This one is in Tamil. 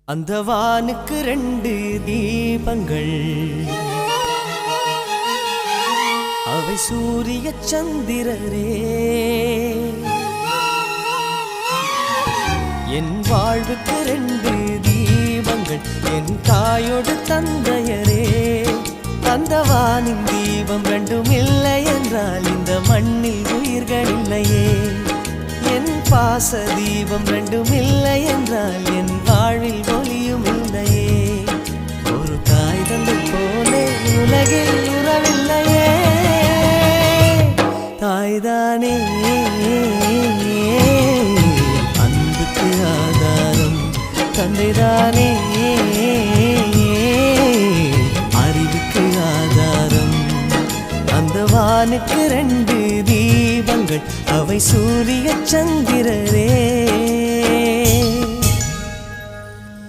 அந்த வானுக்கு 2 தீபங்கள், அவை சூரிய சந்திரரே. என் வாழ்வுக்கு 2 தீபங்கள், என் தாயோடு தந்தையரே. அந்த வானின் தீபம் 2ம் இல்லை என்றால் இந்த மண்ணில் உயிர்கள் இல்லையே. என் பாச தீபம் 2ம் இல்லை என்றால் என் வாழ்வில் ஒளியும் இல்லையே. ஒரு தாய் தந்தை போலே உலகில் உறவில்லையே. தாய்தானே அன்புக்கு ஆதாரம், தந்தைதானே அறிவுக்கு ஆதாரம். அந்த வானுக்கு 2 தீபங்கள், அவை சூரிய சந்திரரே.